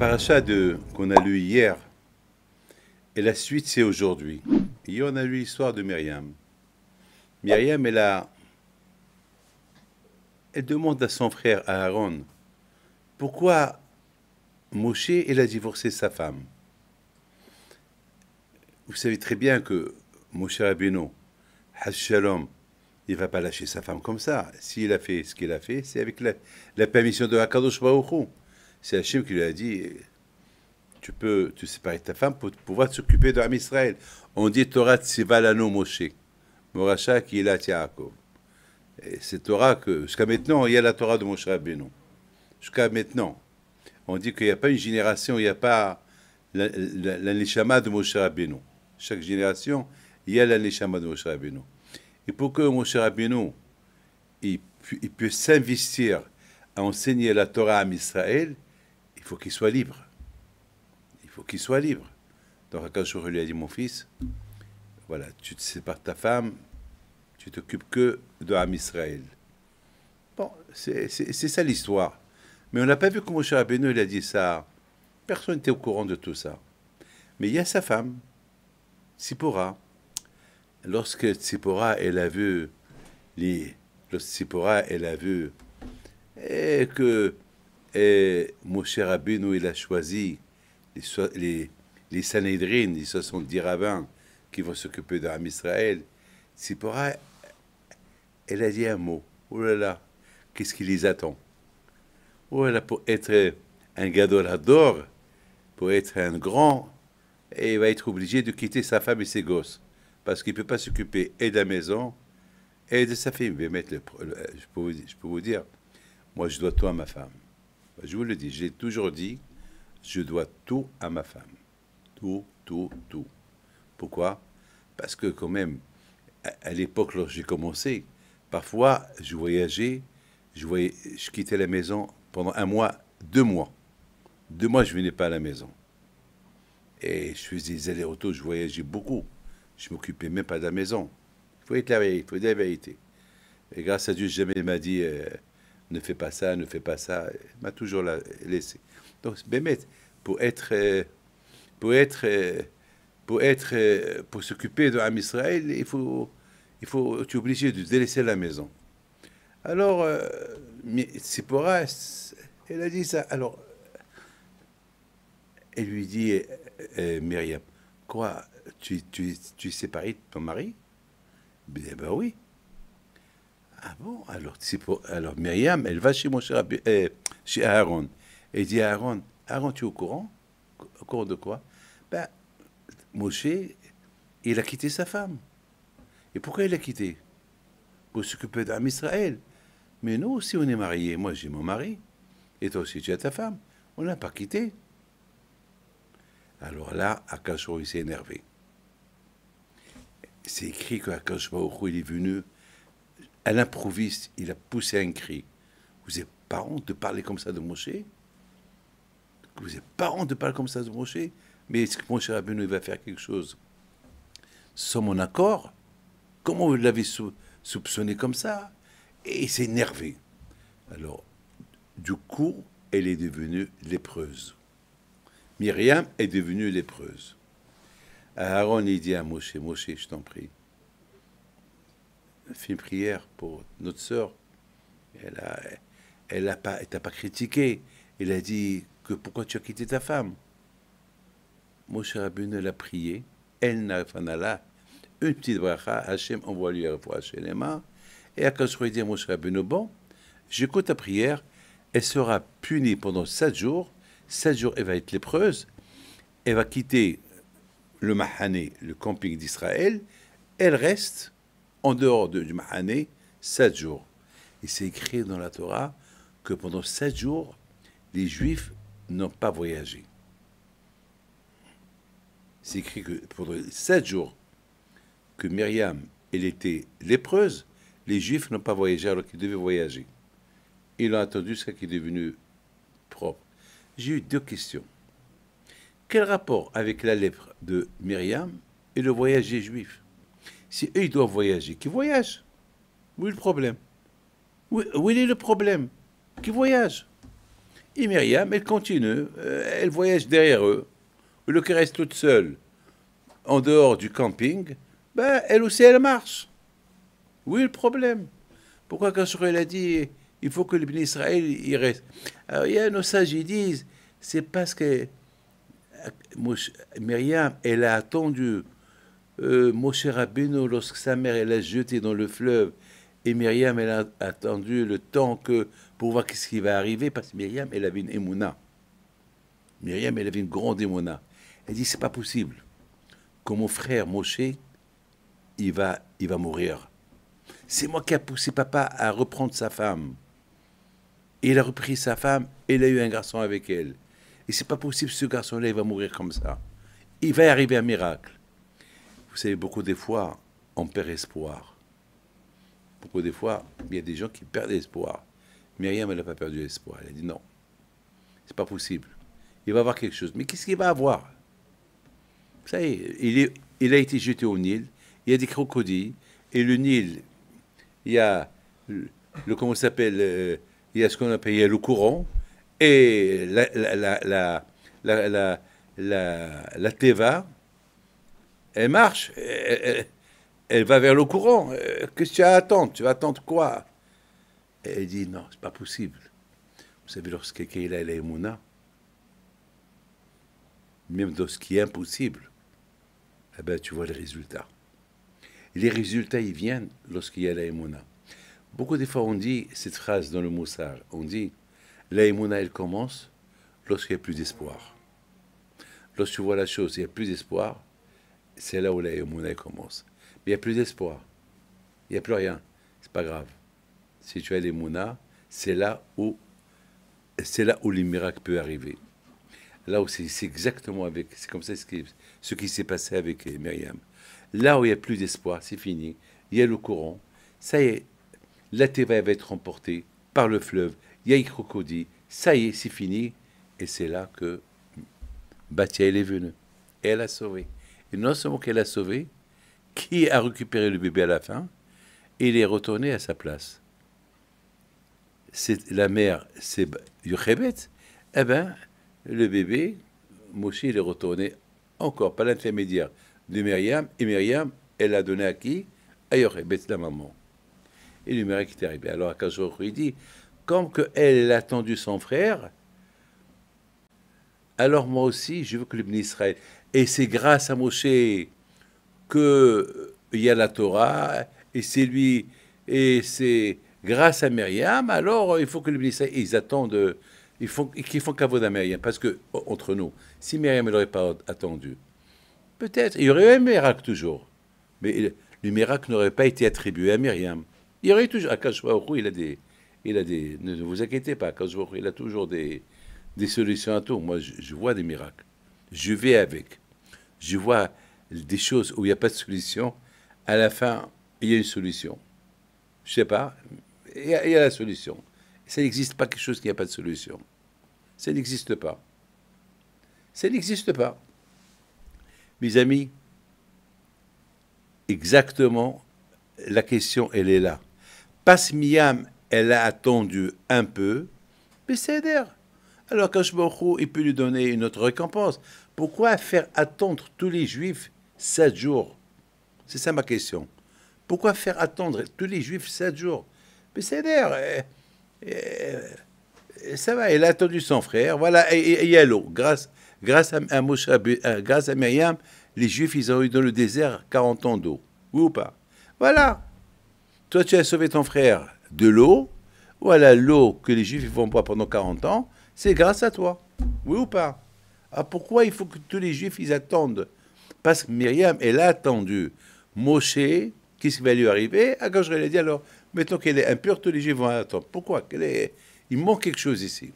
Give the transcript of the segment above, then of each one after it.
paracha qu'on a lu hier, et la suite c'est aujourd'hui. Hier on a lu l'histoire de Myriam. Myriam, elle demande à son frère Aaron, pourquoi Moshe, il a divorcé sa femme. Vous savez très bien que Moshe Rabbeinu, Haz Shalom, il ne va pas lâcher sa femme comme ça. S'il a fait ce qu'il a fait, c'est avec la permission de Hakadosh Baruch Hu. C'est Hachem qui lui a dit, tu peux te séparer de ta femme pour pouvoir s'occuper de Am Israël. On dit Torah Tsivalano Moshe, Moracha qui est là Yaakov. Et c'est Torah que, jusqu'à maintenant, il y a la Torah de Moshe Rabbeinu. Jusqu'à maintenant. On dit qu'il n'y a pas une génération, il n'y a pas la Neshama de Moshe Rabbeinu. Chaque génération, il y a la Neshama de Moshe Rabbeinu. Et pour que Moshe Rabbeinu il puisse s'investir à enseigner la Torah à Israël, il faut qu'il soit libre. Il faut qu'il soit libre. Donc Akash lui a dit, mon fils, voilà, tu te sépares de ta femme, tu t'occupes que de Am Israël. Bon, c'est ça l'histoire. Mais on n'a pas vu que Moshe Rabbeinu il a dit ça. Personne n'était au courant de tout ça. Mais il y a sa femme, Tzipora. Lorsque Tzipora, elle a vu que Moshe Rabbeinu, il a choisi les Sanhedrin, les 70 rabbins qui vont s'occuper d'Am Israël, Tzipora, elle a dit un mot. Oh là là, qu'est-ce qui les attend? Oh là là, pour être un gadol hador, pour être un grand, et il va être obligé de quitter sa femme et ses gosses. Parce qu'il ne peut pas s'occuper et de la maison et de sa fille. Je peux vous dire, moi je dois tout à ma femme. Je vous le dis, j'ai toujours dit, je dois tout à ma femme. Tout, tout, tout. Pourquoi? Parce que quand même, à l'époque, lorsque j'ai commencé, parfois je voyageais, je quittais la maison pendant un mois, 2 mois. 2 mois, je ne venais pas à la maison. Et je faisais des allers-retours, je voyageais beaucoup. Je ne m'occupais même pas de la maison. Il faut dire la vérité. Et grâce à Dieu, jamais il m'a dit ne fais pas ça, ne fais pas ça. Il m'a toujours laissé. Donc, Bémet, pour s'occuper de Am Israël, tu es obligé de délaisser la maison. Alors, Tzipora, elle a dit ça. Alors, elle lui dit, Myriam, quoi, tu es séparé de ton mari? Ben oui. Ah bon, alors Myriam, elle va chez Aaron. Elle dit à Aaron, tu es au courant? Au courant de quoi? Ben, Moshe, il a quitté sa femme. Et pourquoi il a quitté? Pour s'occuper d'Am Israël. Mais nous aussi, on est mariés. Moi, j'ai mon mari. Et toi aussi, tu as ta femme. On n'a pas quitté. Alors là, Akash Baruch Hu s'est énervé. C'est écrit que Akash Baruch Hu, il est venu à l'improviste, il a poussé un cri. Vous n'avez pas honte de parler comme ça de Moshe? Vous n'avez pas honte de parler comme ça de Moshe? Mais est-ce que Moshe Rabbeinu va faire quelque chose sans mon accord? Comment vous l'avez soupçonné comme ça? Et il s'est énervé. Alors, du coup, elle est devenue lépreuse. Myriam est devenue lépreuse. Aaron, il dit à Moshe, je t'en prie, fais une prière pour notre sœur. Elle t'a pas critiqué. Elle a dit que pourquoi tu as quitté ta femme. Moshe Rabbeinu l'a prié. Elle n'a pas là. Une petite bracha, Hachem envoie lui à Shelema. Et à quand je dit à Moshe Rabbeinu, bon, j'écoute ta prière. Elle sera punie pendant 7 jours. 7 jours, elle va être lépreuse. Elle va quitter le Mahané, le camping d'Israël. Elle reste en dehors du Mahané 7 jours. Et c'est écrit dans la Torah que pendant 7 jours, les Juifs n'ont pas voyagé. C'est écrit que pendant 7 jours que Myriam, elle était lépreuse, les Juifs n'ont pas voyagé alors qu'ils devaient voyager. Ils ont attendu jusqu'à qu'il est devenu propre. J'ai eu 2 questions. Quel rapport avec la lèpre de Myriam et le voyage des Juifs? Si eux, ils doivent voyager, qu'ils voyagent. Où est le problème? Où est le problème? Qu'ils voyagent. Et Myriam, elle continue, elle voyage derrière eux. Au lieu qu'elle reste toute seule en dehors du camping, ben, elle aussi, elle marche. Oui, le problème. Pourquoi quand Shmuel a dit il faut que le béni Israël y reste? Alors, il y a nos sages qui disent c'est parce que Myriam, elle a attendu Moshe Rabbeinu lorsque sa mère elle l'a jeté dans le fleuve. Et Myriam, elle a attendu le temps que pour voir ce qui va arriver parce que Myriam, elle avait une émouna. Myriam, elle avait une grande émouna. Elle dit c'est pas possible que mon frère Moshe, il va mourir. C'est moi qui a poussé papa à reprendre sa femme. Et il a repris sa femme et il a eu un garçon avec elle. Et c'est pas possible, ce garçon-là, il va mourir comme ça. Il va y arriver un miracle. Vous savez, beaucoup des fois, on perd espoir. Beaucoup des fois, il y a des gens qui perdent espoir. Myriam, elle n'a pas perdu espoir. Elle a dit non, c'est pas possible. Il va avoir quelque chose. Mais qu'est-ce qu'il va avoir? Ça y est, il a été jeté au Nil. Il y a des crocodiles. Et le Nil, il y a comment ça s'appelle, il y a ce qu'on appelle, il y a le courant et la Teva, elle marche, elle va vers le courant. Qu'est-ce que tu vas attendre? Tu vas attendre quoi? Et elle dit non, c'est pas possible. Vous savez, lorsque quelqu'un a la émouna, même dans ce qui est impossible, eh ben, tu vois les résultats. Et les résultats, ils viennent lorsqu'il y a la émouna. Beaucoup de fois, on dit cette phrase dans le Moussar. On dit, la émouna, elle commence lorsqu'il n'y a plus d'espoir. Lorsque tu vois la chose, il n'y a plus d'espoir, c'est là où la émouna, elle commence. Mais il n'y a plus d'espoir. Il n'y a plus rien. C'est pas grave. Si tu as l'émouna, c'est là où les miracles peuvent arriver. Là où c'est exactement avec, c'est comme ça ce qui s'est passé avec Myriam. Là où il n'y a plus d'espoir, c'est fini. Il y a le courant. Ça y est, la Teva va être emportée par le fleuve. Il y a les crocodiles. Ça y est, c'est fini. Et c'est là que Batia, elle est venue. Et elle a sauvé. Et non seulement qu'elle a sauvé, qui a récupéré le bébé à la fin, et il est retourné à sa place. La mère, c'est Yochebet. Eh bien, le bébé, Moshe, il est retourné encore par l'intermédiaire de Myriam. Et Myriam, elle a donné à qui? À Yochebet, la maman. Et le miracle est arrivé. Alors, Akash Baruch Hu, il dit, comme elle a attendu son frère, alors moi aussi, je veux que le béni Israël. Et c'est grâce à Moshe que il y a la Torah, et c'est lui, et c'est grâce à Myriam, alors il faut que le béni Israël, ils attendent, qu'ils font kavod à Myriam. Parce que, entre nous, si Myriam n'aurait pas attendu, peut-être, il y aurait eu un miracle toujours. Mais le miracle n'aurait pas été attribué à Myriam. Il y aurait toujours. Akash Baruch Hu, ne vous inquiétez pas, Akash Baruch Hu, il a toujours des solutions à tout. Moi, je vois des miracles. Je vais avec. Je vois des choses où il n'y a pas de solution. À la fin, il y a une solution. Je ne sais pas. Il y a la solution. Ça n'existe pas quelque chose qui n'a pas de solution. Ça n'existe pas. Ça n'existe pas. Mes amis, exactement, la question, elle est là. Myriam, elle a attendu un peu, mais c'est d'air. Alors Akash Baruch Hu, il peut lui donner une autre récompense. Pourquoi faire attendre tous les Juifs 7 jours? C'est ça ma question. Pourquoi faire attendre tous les Juifs 7 jours? Mais c'est d'air. Ça va, elle a attendu son frère. Voilà, et il y a l'eau. Grâce à Moshe, grâce à Myriam, les Juifs, ils ont eu dans le désert 40 ans d'eau. Oui ou pas? Voilà. Toi, tu as sauvé ton frère de l'eau. Voilà, l'eau que les Juifs vont boire pendant 40 ans, c'est grâce à toi. Oui ou pas? Ah, pourquoi il faut que tous les Juifs, ils attendent? Parce que Myriam, elle a attendu Moshe, qu'est-ce qui va lui arriver? Ah, quand je lui ai dit, alors, mettons qu'elle est impure, tous les Juifs vont attendre. Pourquoi? Il manque quelque chose ici.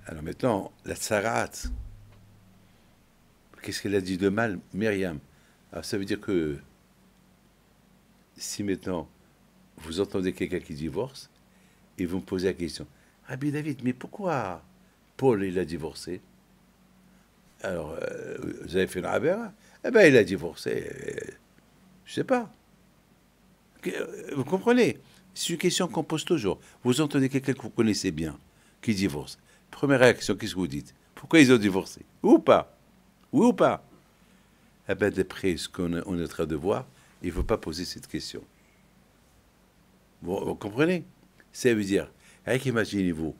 Alors maintenant, la Tsarat, qu'est-ce qu'elle a dit de mal, Myriam? Alors ça veut dire que si maintenant vous entendez quelqu'un qui divorce, et vous me posez la question, Rabbi David, mais pourquoi Paul, il a divorcé? Alors, vous avez fait une rabera? Eh bien, il a divorcé. Je ne sais pas. Vous comprenez? C'est une question qu'on pose toujours. Vous entendez quelqu'un que vous connaissez bien, qui divorce. Première réaction, qu'est-ce que vous dites? Pourquoi ils ont divorcé? Ou pas? Oui ou pas? Eh bien, d'après ce qu'on est en train de voir, il ne faut pas poser cette question. Vous comprenez? Ça veut dire, avec imaginez-vous,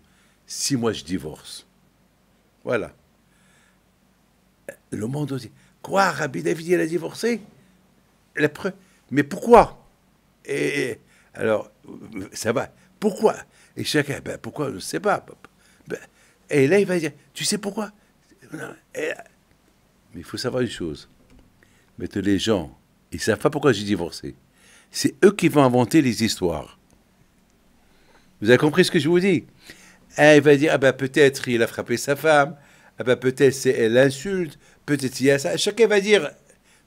si moi je divorce, voilà. Le monde dit, quoi, Rabbi David, il a divorcé? La preuve. Mais pourquoi? Et alors, ça va. Pourquoi? Et chacun, ben pourquoi? Je ne sais pas. Ben, et là, il va dire, tu sais pourquoi? Mais il faut savoir une chose. Mais les gens, ils ne savent pas pourquoi j'ai divorcé. C'est eux qui vont inventer les histoires. Vous avez compris ce que je vous dis? Il va dire, ah ben peut-être il a frappé sa femme, ah ben peut-être c'est elle l'insulte, peut-être il y a ça. Chacun va dire,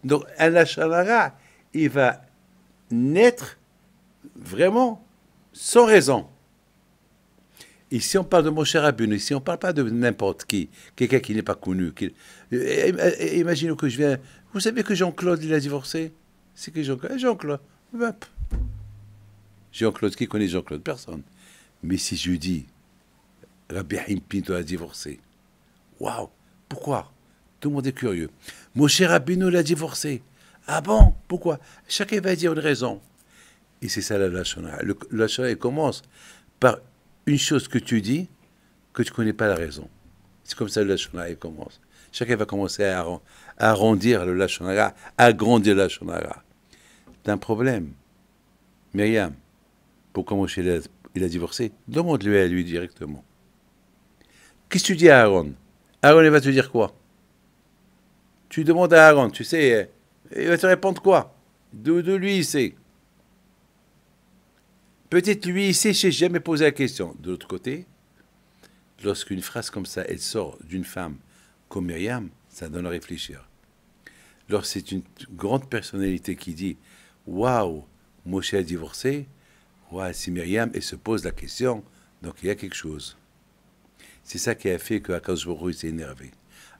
donc un lachanara, il va naître vraiment sans raison. Ici on parle de mon cher Rabbeinu, ici on ne parle pas de n'importe qui, quelqu'un qui n'est pas connu. Imaginez que je viens, vous savez que Jean-Claude il a divorcé? C'est que Jean-Claude? Jean-Claude. Jean-Claude, qui connaît Jean-Claude? Personne. Mais si je dis, Rabbi Haïm Pinto a divorcé. Waouh, pourquoi? Tout le monde est curieux. Moshe Rabbeinu l'a divorcé. Ah bon? Pourquoi? Chacun va dire une raison. Et c'est ça la lachonara. Le lachonara, il commence par une chose que tu dis, que tu ne connais pas la raison. C'est comme ça le lachonara, il commence. Chacun va commencer à arrondir le lachonara, à agrandir le lachonara. T'as un problème. Myriam, pourquoi Moshe il a divorcé? Demande-lui à lui directement. Qu'est-ce que tu dis à Aaron? Aaron, il va te dire quoi? Tu demandes à Aaron, tu sais, il va te répondre quoi? D'où lui, il sait. Peut-être lui, il sait, je n'ai jamais posé la question. De l'autre côté, lorsqu'une phrase comme ça, elle sort d'une femme comme Myriam, ça donne à réfléchir. Lorsque c'est une grande personnalité qui dit « Waouh, Moshe a divorcé », ouais, c'est Myriam, elle se pose la question, donc il y a quelque chose. C'est ça qui a fait que Akadosh Baruch Hu s'est énervé.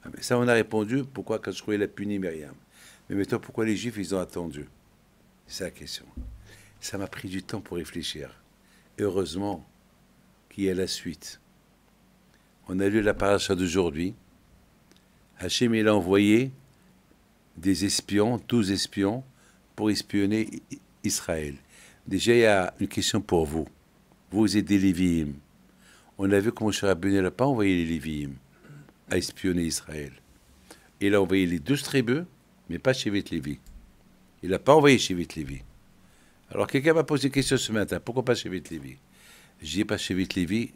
Ah, mais ça, on a répondu pourquoi Akadosh Baruch Hu a puni Myriam. Mais maintenant, pourquoi les Juifs, ils ont attendu? C'est la question. Ça m'a pris du temps pour réfléchir. Heureusement qu'il y a la suite. On a lu la paracha d'aujourd'hui. Hachem, il a envoyé des espions, 12 espions, pour espionner Israël. Déjà, il y a une question pour vous. Vous êtes des Lévi'im. On a vu que Moshe Rabbeinu n'a pas envoyé les Lévi'im à espionner Israël. Il a envoyé les 12 tribus, mais pas Shevet Lévi. Il n'a pas envoyé Shevet Lévi. Alors quelqu'un m'a posé une question ce matin. Pourquoi pas Shevet Lévi? Je dis pas Shevet Lévi.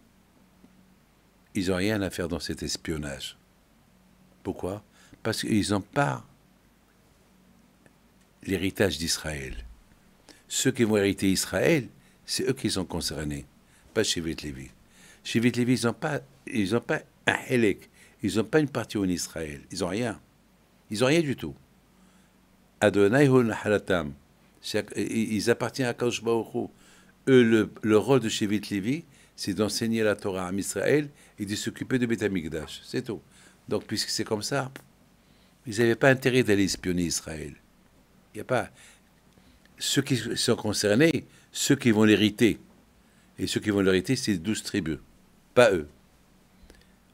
Ils n'ont rien à faire dans cet espionnage. Pourquoi? Parce qu'ils n'ont pas l'héritage d'Israël. Ceux qui vont hériter Israël, c'est eux qui sont concernés, pas Shevet Lévi. Shevet Lévi, ils n'ont pas un Hélek, ils n'ont pas une partie en Israël, ils n'ont rien. Ils n'ont rien du tout. Adonai hu nahalatam, ils appartiennent à Kadosh Baruch Hu. Eux, le rôle de Shevet Lévi, c'est d'enseigner la Torah à Israël et de s'occuper de Beth Amikdash, c'est tout. Donc, puisque c'est comme ça, ils n'avaient pas intérêt d'aller espionner Israël. Il n'y a pas... Ceux qui sont concernés, ceux qui vont l'hériter. Et ceux qui vont l'hériter, c'est les 12 tribus, pas eux.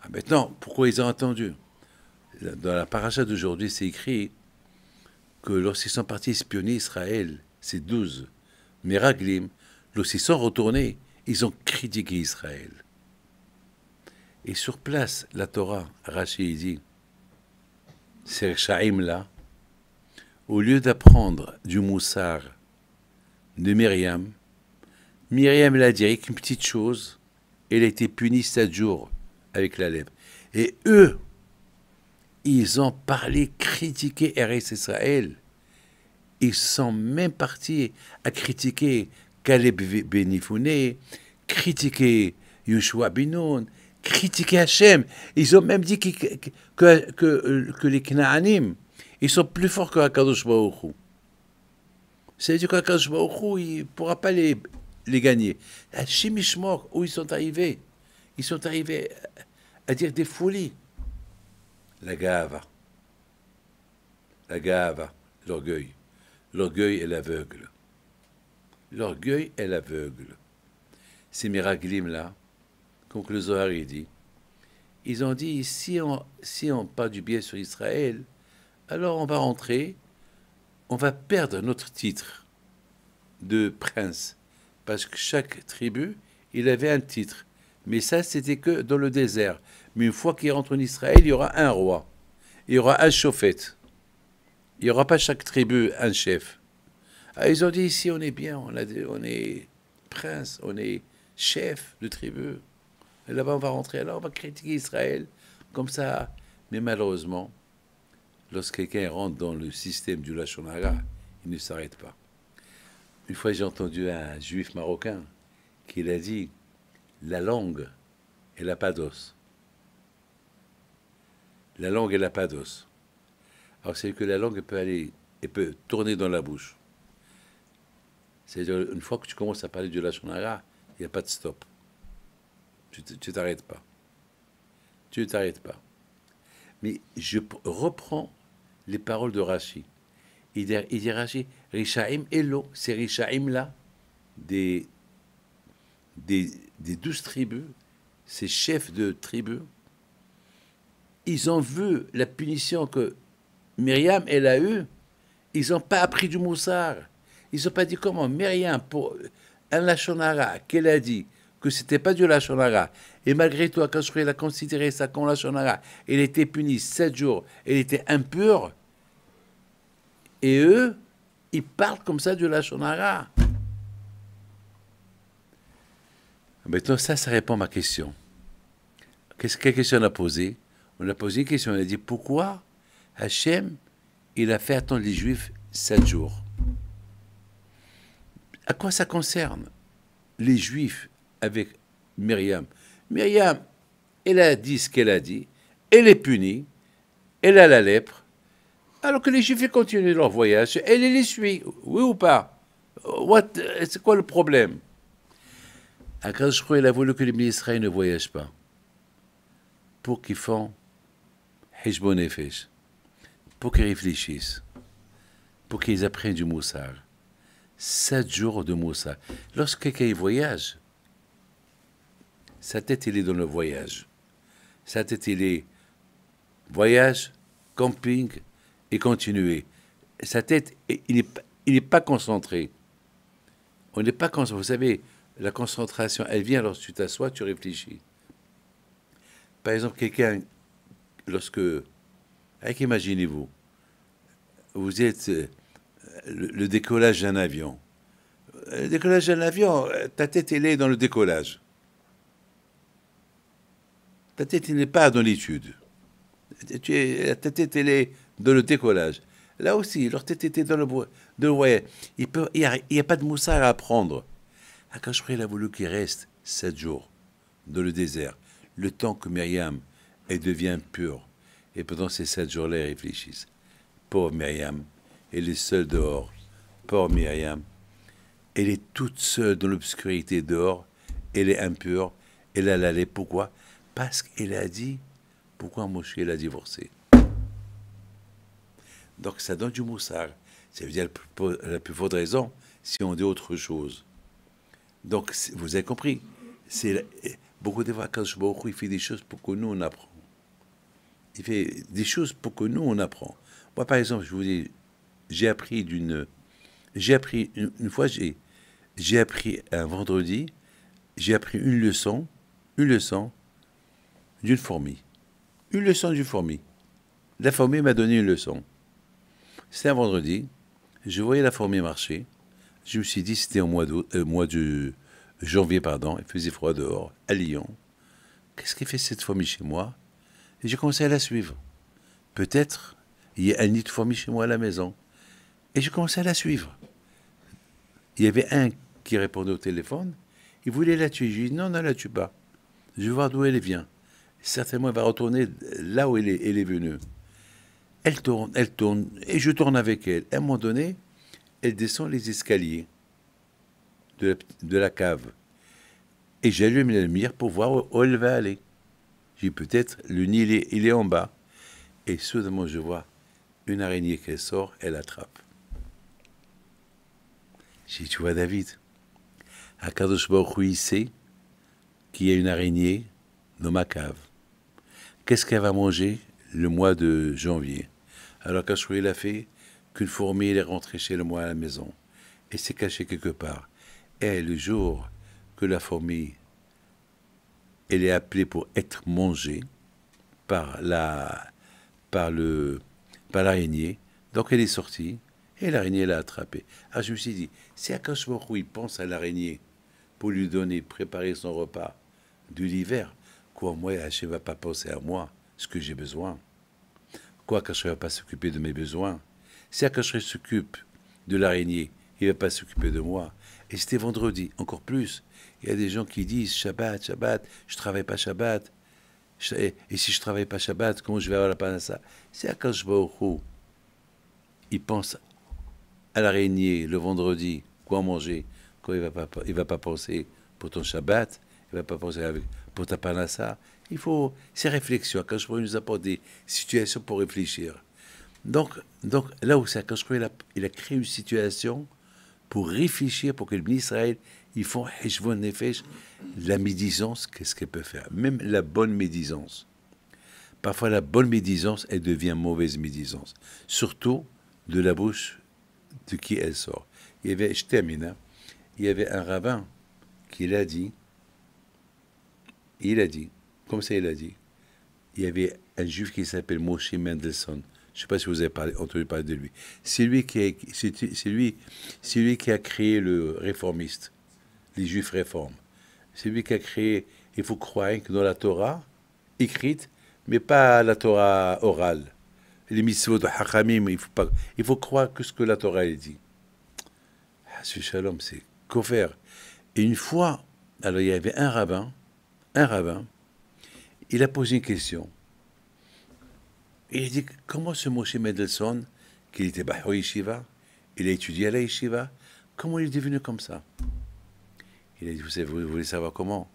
Ah, maintenant, pourquoi ils ont attendu? Dans la paracha d'aujourd'hui, c'est écrit que lorsqu'ils sont partis espionner Israël, ces 12 Meraglim, lorsqu'ils sont retournés, ils ont critiqué Israël. Et sur place, la Torah, Rashi dit, ces Shaim-là, au lieu d'apprendre du Moussar de Myriam, Myriam l'a dit avec une petite chose, elle a été punie 7 jours avec la lèpre. Et eux, ils ont parlé, critiqué Eretz Israël. Ils sont même partis à critiquer Caleb ben Yefouné, critiquer Yoshua ben Nun, critiquer Hachem. Ils ont même dit que les Knaanim, ils sont plus forts que Akadosh Baruch Hu. C'est-à-dire qu'Akadosh Baruch Hu, il ne pourra pas les gagner. Hachem Ishmor, où ils sont arrivés à dire des folies. La gava, l'orgueil. L'orgueil est l'aveugle. L'orgueil est l'aveugle. Ces miraglim-là, comme que le Zohar il dit, ils ont dit, si on parle du bien sur Israël, alors on va rentrer, on va perdre notre titre de prince. Parce que chaque tribu, il avait un titre. Mais ça, c'était que dans le désert. Mais une fois qu'il rentre en Israël, il y aura un roi. Il y aura un chauffette. Il n'y aura pas chaque tribu un chef. Ah, ils ont dit, ici, on est bien, on est prince, on est chef de tribu. Et là-bas, on va rentrer, alors on va critiquer Israël, comme ça. Mais malheureusement, lorsque quelqu'un rentre dans le système du Lashon Hara, il ne s'arrête pas. Une fois, j'ai entendu un juif marocain qui a dit, la langue, elle n'a pas d'os. La langue, elle n'a pas d'os. Alors, c'est que la langue elle peut tourner dans la bouche. C'est-à-dire, une fois que tu commences à parler du Lashon Hara, il n'y a pas de stop. Tu t'arrêtes pas. Tu ne t'arrêtes pas. Mais je reprends les paroles de Rashi. Il dit Rashi, Rishaim Elo, ces Rishaim là, des 12 tribus, ces chefs de tribus, ils ont vu la punition que Myriam, elle a eue, ils n'ont pas appris du Moussar. Ils n'ont pas dit comment Myriam, pour un Lashon Hara, qu'elle a dit que c'était pas du Lashon Hara, et malgré tout, quand je a considéré ça comme Lashon Hara, elle était punie 7 jours, elle était impure, et eux, ils parlent comme ça du Lashon Hara. Maintenant, ça répond à ma question. Quelle question on a posée? On a posé une question, on a dit pourquoi Hachem, il a fait attendre les Juifs 7 jours? À quoi ça concerne les Juifs avec Myriam? Myriam, elle a dit ce qu'elle a dit, elle est punie, elle a la lèpre, alors que les Juifs ils continuent leur voyage, elle les suit, oui ou pas? C'est quoi le problème? Akadosh Baruch Hu, il a voulu que les Israël ne voyagent pas, pour qu'ils font Heshbon Nefesh, pour qu'ils réfléchissent, pour qu'ils apprennent du Moussar. 7 jours de Moussar. Lorsque quelqu'un voyage, sa tête, il est dans le voyage. Sa tête, il est voyage, camping et continuer. Sa tête, il n'est pas concentré. On n'est pas concentré. Vous savez, la concentration, elle vient lorsque tu t'assois, tu réfléchis. Par exemple, quelqu'un, imaginez-vous, vous êtes le décollage d'un avion. Le décollage d'un avion, ta tête, elle est dans le décollage. Ta tête, elle n'est pas dans l'étude. Ta tête, elle est dans le décollage. Là aussi, leur tête était dans le voyage. Il n'y a pas de moussard à apprendre. Akadosh Baruch Hu, il a voulu qu'il reste 7 jours dans le désert, le temps que Myriam, elle devient pure. Et pendant ces 7 jours-là, ils réfléchissent. Pauvre Myriam, elle est seule dehors. Pauvre Myriam, elle est toute seule dans l'obscurité dehors. Elle est impure. Elle a la lèpre. Pourquoi? Parce qu'elle a dit, pourquoi Moshe l'a divorcé? Donc ça donne du moussard. Ça veut dire la plus forte raison si on dit autre chose. Donc vous avez compris. Beaucoup de fois, Akadosh Baruch Hu, il fait des choses pour que nous on apprend. Il fait des choses pour que nous on apprend. Moi par exemple, je vous dis, j'ai appris une fois, j'ai appris un vendredi, j'ai appris une leçon d'une fourmi. Une leçon d'une fourmi. La fourmi m'a donné une leçon. C'était un vendredi, je voyais la fourmi marcher. Je me suis dit, c'était au mois de janvier, il faisait froid dehors, à Lyon. Qu'est-ce qu'elle fait cette fourmi chez moi? Et j'ai commencé à la suivre. Peut-être, il y a un nid de fourmi chez moi à la maison. Et j'ai commencé à la suivre. Il y avait un qui répondait au téléphone, il voulait la tuer. Je lui ai dit, non, ne la tue pas. Je vais voir d'où elle vient. Certainement, elle va retourner là où elle est venue. Elle tourne, et je tourne avec elle. À un moment donné, elle descend les escaliers de la cave. Et j'allume la lumière pour voir où elle va aller. J'ai dit, peut-être, le nid, il est en bas. Et soudainement, je vois une araignée qui sort, elle attrape. J'ai dit, tu vois, David, Akadosh Baruch Hu, il sait qu'il y a une araignée dans ma cave. Qu'est-ce qu'elle va manger le mois de janvier? Alors Akadosh Baruch Hu, il a fait qu'une fourmi, elle est rentrée chez le moi à la maison. Et s'est cachée quelque part. Et le jour que la fourmi, elle est appelée pour être mangée par l'araignée, donc elle est sortie, et l'araignée l'a attrapée. Alors je me suis dit, si Akadosh Baruch Hu, il pense à l'araignée pour lui donner, préparer son repas de l'hiver, quoi, moi, Hachem ne va pas penser à moi, ce que j'ai besoin. Quoi, Akadosh ne va pas s'occuper de mes besoins. Si Akadosh s'occupe de l'araignée, il ne va pas s'occuper de moi. Et c'était vendredi, encore plus. Il y a des gens qui disent Shabbat, Shabbat, je ne travaille pas Shabbat. Et si je ne travaille pas Shabbat, comment je vais avoir la panassa? C'est Akadosh Baruch Hu, il pense à l'araignée le vendredi, quoi manger, quand il ne va pas penser pour ton Shabbat, il ne va pas penser pour ta panassa. Il faut ces réflexions. Akadosh Baruch Hu nous apporte des situations pour réfléchir. Donc là où c'est Akadosh Baruch Hu, il a créé une situation pour réfléchir, pour que le ministre Israël, ils font Heshvon Nefesh, la médisance, qu'est-ce qu'elle peut faire? Même la bonne médisance. Parfois, la bonne médisance, elle devient mauvaise médisance. Surtout de la bouche de qui elle sort. Je termine, hein. Il y avait un rabbin qui l'a dit, comme ça il a dit, il y avait un juif qui s'appelle Moshe Mendelssohn. Je ne sais pas si vous avez entendu parler de lui. C'est lui qui a créé le réformiste, les juifs réformes. C'est lui qui a créé, il faut croire que dans la Torah, écrite, mais pas la Torah orale. Les mitzvot de Hachamim, il faut croire que ce que la Torah dit. Ah, ce shalom, c'est qu'au faire. Et une fois, alors il y avait un rabbin, il a posé une question. Et il a dit, comment ce Moshe Mendelssohn, qui était Bahou Yeshiva, il a étudié à la Yeshiva, comment il est devenu comme ça? Il a dit, vous voulez savoir comment?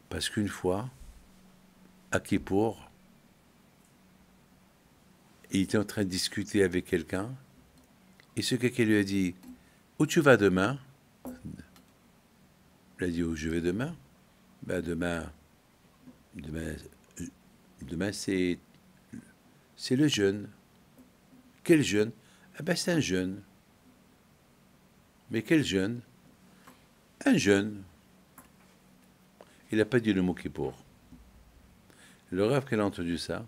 Parce qu'une fois, à Kippour, il était en train de discuter avec quelqu'un, et ce quelqu'un lui a dit, où tu vas demain? Il a dit, où je vais demain? Ben demain c'est le jeûne. Quel jeûne? Ah ben c'est un jeûne. Mais quel jeûne? Un jeûne. Il n'a pas dit le mot Kippour. Le rêve qu'elle a entendu ça,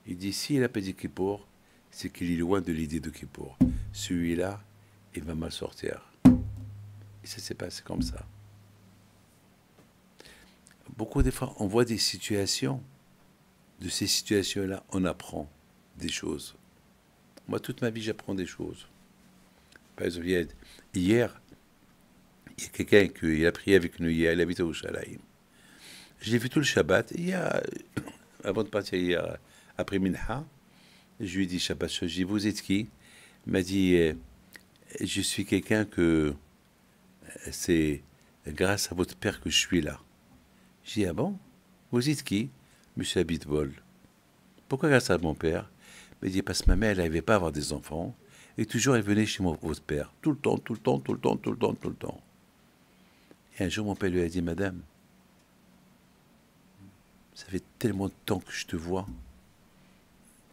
il dit, s'il n'a pas dit Kippour, c'est qu'il est loin de l'idée de Kippour. Celui-là, il va mal sortir. Et ça s'est passé comme ça. Beaucoup de fois, on voit des situations. De ces situations-là, on apprend des choses. Moi, toute ma vie, j'apprends des choses. Par exemple, hier, il y a quelqu'un qui a prié avec nous hier, il habite au Shalaïm. Je l'ai vu tout le Shabbat. Avant de partir hier, après Minha, je lui ai dit Shabbat, je lui ai dit, vous êtes qui? Il m'a dit, je suis quelqu'un que c'est grâce à votre père que je suis là. J'ai dit, ah bon? Vous êtes qui? Monsieur Abitbol. Pourquoi grâce à mon père? Il dit, parce que ma mère, elle n'arrivait pas à avoir des enfants, et toujours elle venait chez votre père. Tout le temps. Et un jour, mon père lui a dit, madame, ça fait tellement de temps que je te vois,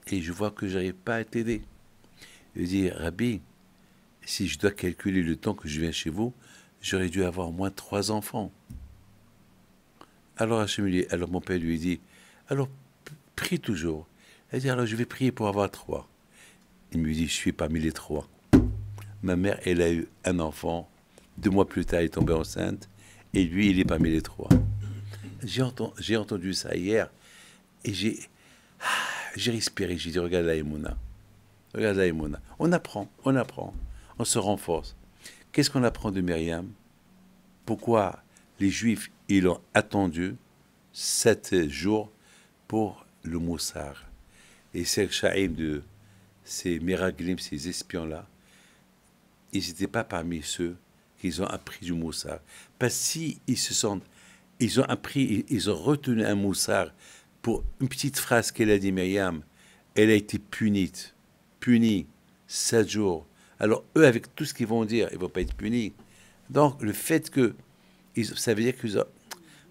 et je vois que je n'arrive pas à t'aider. Il lui dit, Rabbi, si je dois calculer le temps que je viens chez vous, j'aurais dû avoir au moins 3 enfants. Alors mon père lui dit, alors prie toujours. Elle dit, alors je vais prier pour avoir 3. Il me dit, je suis parmi les 3. Ma mère, elle a eu un enfant. 2 mois plus tard, elle est tombée enceinte. Et lui, il est parmi les 3. J'ai entendu ça hier. Et j'ai respiré. J'ai dit, regarde la Emouna. On apprend. On se renforce. Qu'est-ce qu'on apprend de Myriam? Pourquoi les Juifs, ils ont attendu 7 jours pour le Moussar? Et ces Shaïm, ces Miraglim, ces espions-là, ils n'étaient pas parmi ceux qui ont appris du Moussar. Parce qu'ils ils ont appris, ils ont retenu un Moussar pour une petite phrase qu'elle a dit, Myriam, elle a été punie 7 jours. Alors eux, avec tout ce qu'ils vont dire, ils ne vont pas être punis. Donc, le fait que, ça veut dire que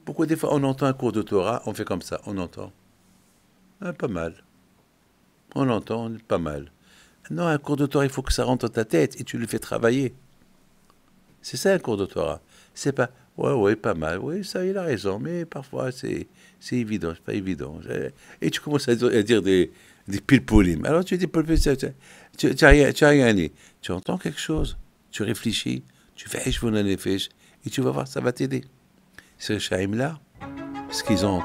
beaucoup des fois, on entend un cours de Torah, on fait comme ça, on entend. Ah, pas mal. On entend, pas mal. Non, un cours de Torah, il faut que ça rentre dans ta tête et tu le fais travailler. C'est ça un cours de Torah. C'est pas, ouais, pas mal, oui, ça, il a raison, mais parfois c'est évident, c'est pas évident. Et tu commences à dire des pilpolim. Alors tu dis pilpolim, tu as rien dit. Tu entends quelque chose, tu réfléchis, tu fais et tu vas voir, ça va t'aider. Ces Chaim-là, ce qu'ils ont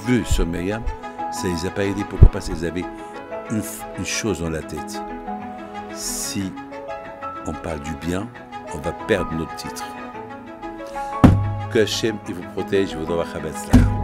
vu sur Myriam, ça les a pas aidés. Pourquoi? Parce qu'ils avaient une chose dans la tête. Si on parle du bien, on va perdre notre titre. Que Hachem, il vous protège, il vous donne la